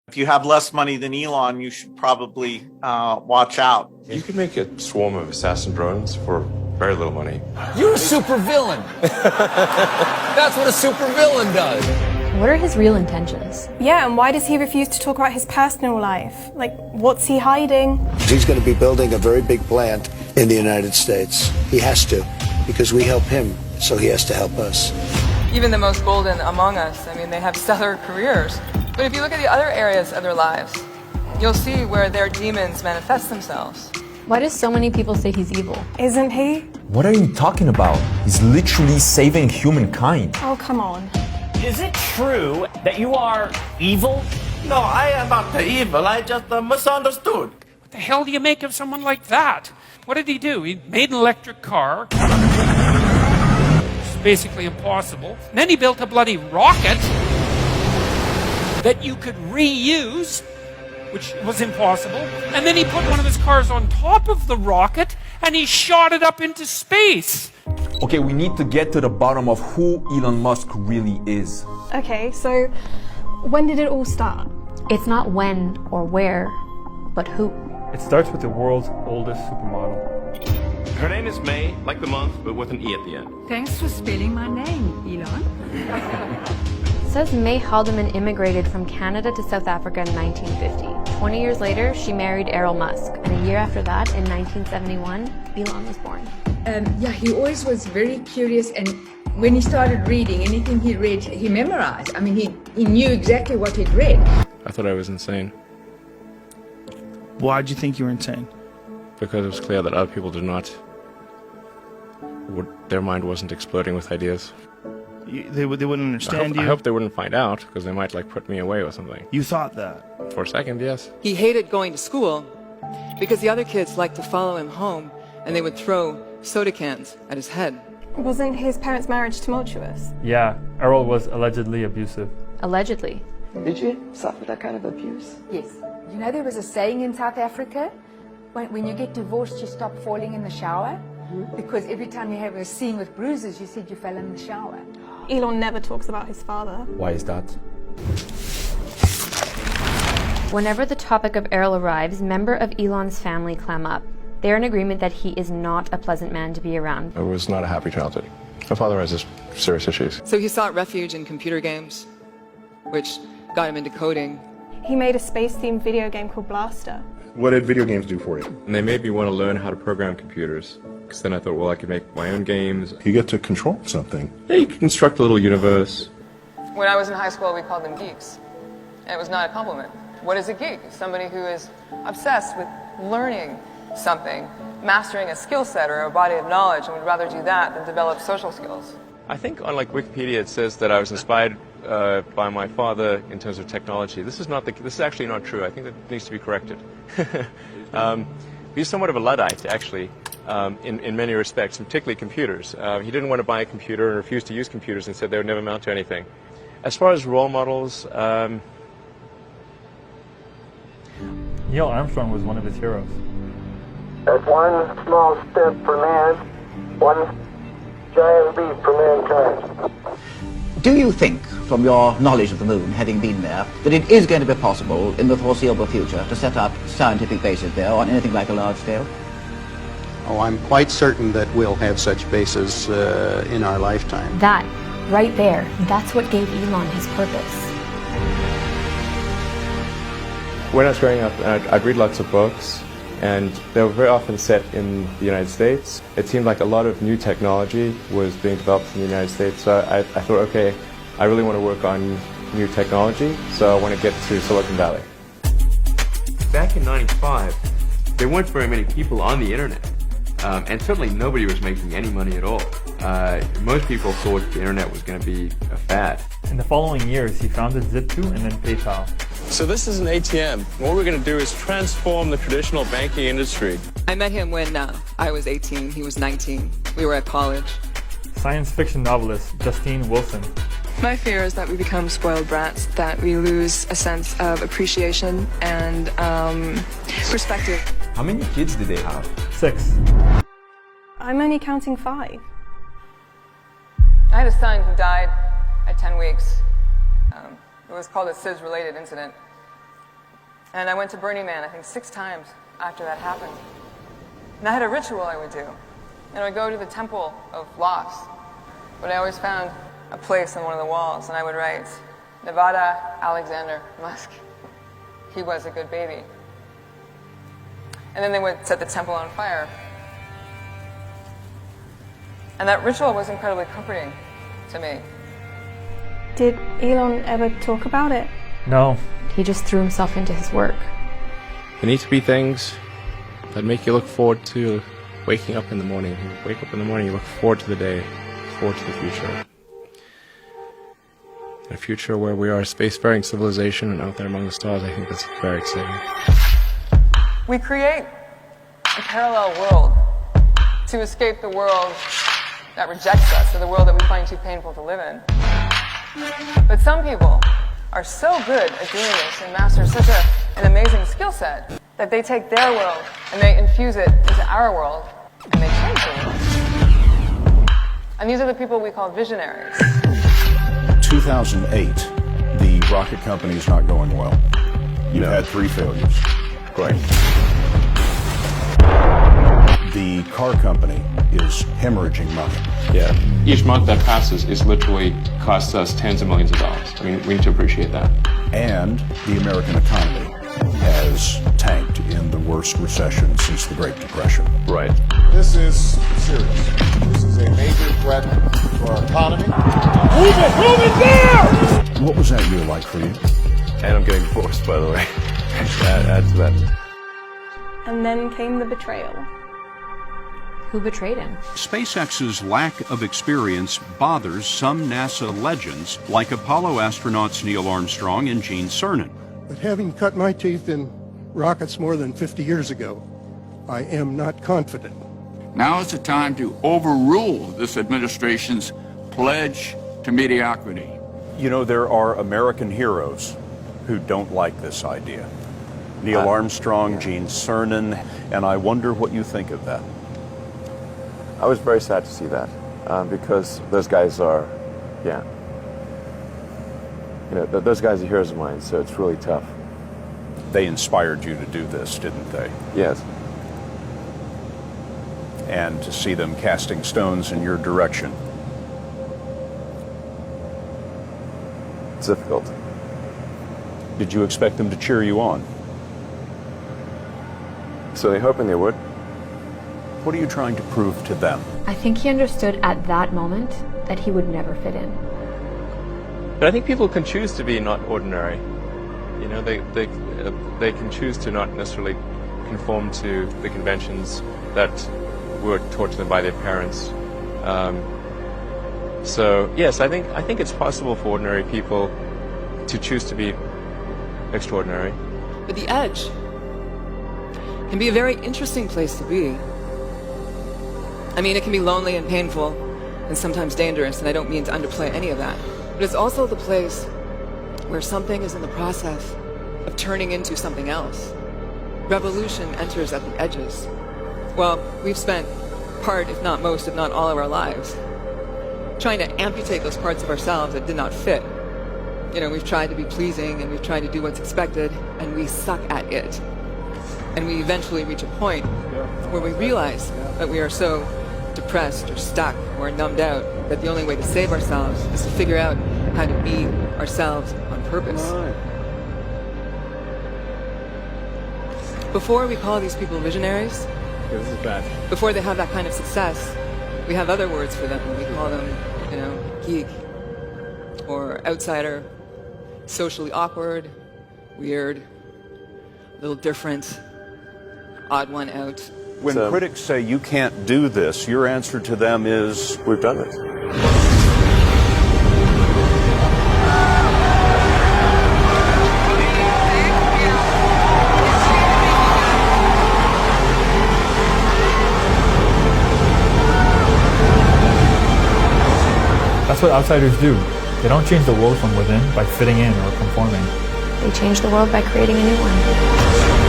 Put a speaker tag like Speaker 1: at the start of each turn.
Speaker 1: If you have less money than Elon, you should probably watch out.
Speaker 2: You could make a swarm of assassin drones for very little money.
Speaker 3: You're a supervillain. That's what a supervillain does.
Speaker 4: What are his real intentions?
Speaker 5: Yeah, and why does he refuse to talk about his personal life? Like, what's he hiding?
Speaker 6: He's going to be building a very big plant in the United States. He has to, because we help him, so he has to help us.
Speaker 7: Even the most golden among us, I mean, they have stellar careers. But if you look at the other areas of their lives, you'll see where their demons manifest themselves.
Speaker 4: Why do so many people say he's evil?
Speaker 5: Isn't he?
Speaker 3: What are you talking about? He's literally saving humankind.
Speaker 5: Oh, come on.
Speaker 8: Is it true that you are evil?
Speaker 9: No, I am not evil. I just misunderstood.
Speaker 10: What the hell do you make of someone like that? What did he do? He made an electric car. It's basically impossible. And then he built a bloody rocket that you could reuse, which was impossible. And then he put one of his cars on top of the rocket and he shot it up into space.
Speaker 3: Okay, we need to get to the bottom of who Elon Musk really is.
Speaker 5: Okay, so when did it all start?
Speaker 4: It's not when or where, but who.
Speaker 11: It starts with the world's oldest supermodel.
Speaker 2: Her name is May, like the month, but with an E at the end.
Speaker 12: Thanks for spelling my name, Elon.
Speaker 4: It says May Haldeman immigrated from Canada to South Africa in 1950. 20 years later, she married Elon Musk. And a year after that, in 1971, Elon was born.
Speaker 12: Yeah, he always was very curious, and when he started reading, anything he read, he memorized. I mean, he knew exactly what he'd read.
Speaker 2: I thought I was insane.
Speaker 13: Why'd you think you were insane?
Speaker 2: Because it was clear that other people did not. Their mind wasn't exploding with ideas.
Speaker 13: They wouldn't understand you?
Speaker 2: I hope they wouldn't find out, because they might, like, put me away or something.
Speaker 13: You thought that?
Speaker 2: For a second, yes.
Speaker 7: He hated going to school because the other kids liked to follow him home and they would throw soda cans at his head.
Speaker 5: Wasn't his parents' marriage tumultuous?
Speaker 11: Yeah, Errol was allegedly abusive.
Speaker 4: Allegedly.
Speaker 14: Did you suffer that kind of abuse?
Speaker 12: Yes. You know, there was a saying in South Africa, when you get divorced, you stop falling in the shower. Because every time you have a scene with bruises, you said you fell in the shower.
Speaker 5: Elon never talks about his father.
Speaker 3: Why is that?
Speaker 4: Whenever the topic of Errol arrives, members of Elon's family clam up. They're in agreement that he is not a pleasant man to be around.
Speaker 2: It was not a happy childhood. My father has serious issues.
Speaker 7: So he sought refuge in computer games, which got him into coding.
Speaker 5: He made a space-themed video game called Blaster.
Speaker 2: What did video games do for you? And they made me want to learn how to program computers. Because then I thought, well, I could make my own games.
Speaker 15: You get to control something.
Speaker 2: Yeah, you can construct a little universe.
Speaker 7: When I was in high school, we called them geeks. And it was not a compliment. What is a geek? Somebody who is obsessed with learning something, mastering a skill set or a body of knowledge, and would rather do that than develop social skills.
Speaker 2: I think on Wikipedia it says that I was inspired by my father in terms of technology. This is actually not true. I think that needs to be corrected. He's somewhat of a Luddite, actually, in many respects, particularly computers. He didn't want to buy a computer and refused to use computers and said they would never amount to anything. As far as role models,
Speaker 11: Neil Armstrong was one of his heroes.
Speaker 16: That's one small step for man, one giant leap for mankind.
Speaker 17: Do you think, from your knowledge of the moon, having been there, that it is going to be possible in the foreseeable future to set up scientific bases there on anything like a large scale?
Speaker 18: Oh, I'm quite certain that we'll have such bases in our lifetime.
Speaker 4: That, right there, that's what gave Elon his purpose.
Speaker 2: when I was growing up, I'd read lots of books, and they were very often set in the United States. It seemed like a lot of new technology was being developed in the United States, so I thought, okay, I really want to work on new technology, so I want to get to Silicon Valley.
Speaker 19: Back in '95, there weren't very many people on the internet, and certainly nobody was making any money at all. Most people thought the internet was going to be a fad.
Speaker 11: In the following years, he founded Zip2 and then PayPal.
Speaker 20: So this is an ATM. What we're going to do is transform the traditional banking industry.
Speaker 7: I met him when I was 18, he was 19. We were at college.
Speaker 11: Science fiction novelist Justine Wilson.
Speaker 21: My fear is that we become spoiled brats, that we lose a sense of appreciation and perspective.
Speaker 3: How many kids did they have?
Speaker 11: 6.
Speaker 5: I'm only counting 5.
Speaker 7: I had a son who died at 10 weeks. It was called a SIDS-related incident. And I went to Burning Man, I think 6 times after that happened. And I had a ritual I would do. And I would go to the Temple of Loss, but I always found a place on one of the walls, and I would write, Nevada Alexander Musk. He was a good baby. And then they would set the temple on fire. And that ritual was incredibly comforting to me.
Speaker 5: Did Elon ever talk about it?
Speaker 11: No.
Speaker 4: He just threw himself into his work.
Speaker 2: There need to be things that make you look forward to waking up in the morning. You wake up in the morning, you look forward to the day, forward to the future. A future where we are a spacefaring civilization and out there among the stars, I think that's very exciting.
Speaker 7: We create a parallel world to escape the world that rejects us, or the world that we find too painful to live in. But some people are so good at doing this and master such an amazing skill set that they take their world and they infuse it into our world and they change the world. And these are the people we call visionaries.
Speaker 15: 2008, the rocket company is not going well. You've had 3 failures.
Speaker 2: Right.
Speaker 15: The car company is hemorrhaging money.
Speaker 19: Yeah. Each month that passes is literally costs us tens of millions of dollars. I mean, we need to appreciate that.
Speaker 15: And the American economy has tanked in the worst recession since the Great Depression.
Speaker 2: Right.
Speaker 22: This is serious. This is a major threat to our economy.
Speaker 15: Move it there! What was that year like for you?
Speaker 2: And I'm getting divorced, by the way. Add to that.
Speaker 5: And then came the betrayal.
Speaker 4: Who betrayed him?
Speaker 23: SpaceX's lack of experience bothers some NASA legends, like Apollo astronauts Neil Armstrong and Gene Cernan.
Speaker 24: But having cut my teeth in rockets more than 50 years ago, I am not confident.
Speaker 25: Now is the time to overrule this administration's pledge to mediocrity.
Speaker 15: You know, there are American heroes who don't like this idea. Neil Armstrong, Gene Cernan, and I wonder what you think of that.
Speaker 2: I was very sad to see that, because those guys are, those guys are heroes of mine, so it's really tough.
Speaker 15: They inspired you to do this, didn't they?
Speaker 2: Yes.
Speaker 15: And to see them casting stones in your direction.
Speaker 2: It's difficult.
Speaker 15: Did you expect them to cheer you on?
Speaker 2: So they're hoping they would.
Speaker 15: What are you trying to prove to them?
Speaker 4: I think he understood at that moment that he would never fit in.
Speaker 2: But I think people can choose to be not ordinary. You know, they can choose to not necessarily conform to the conventions that were taught to them by their parents. So yes, I think it's possible for ordinary people to choose to be extraordinary.
Speaker 21: But the edge can be a very interesting place to be. I mean, it can be lonely and painful and sometimes dangerous, and I don't mean to underplay any of that. But it's also the place where something is in the process of turning into something else. Revolution enters at the edges. Well, we've spent part, if not most, if not all of our lives trying to amputate those parts of ourselves that did not fit. You know, we've tried to be pleasing and we've tried to do what's expected, and we suck at it. And we eventually reach a point where we realize that we are so depressed or stuck or numbed out that the only way to save ourselves is to figure out how to be ourselves on purpose. Before we call these people visionaries,
Speaker 2: this is bad.
Speaker 21: Before they have that kind of success, we have other words for them. We call them, geek or outsider, socially awkward, weird, a little different, odd one out.
Speaker 15: When critics say you can't do this, your answer to them is,
Speaker 2: we've done it.
Speaker 11: That's what outsiders do. They don't change the world from within by fitting in or conforming.
Speaker 4: They change the world by creating a new one.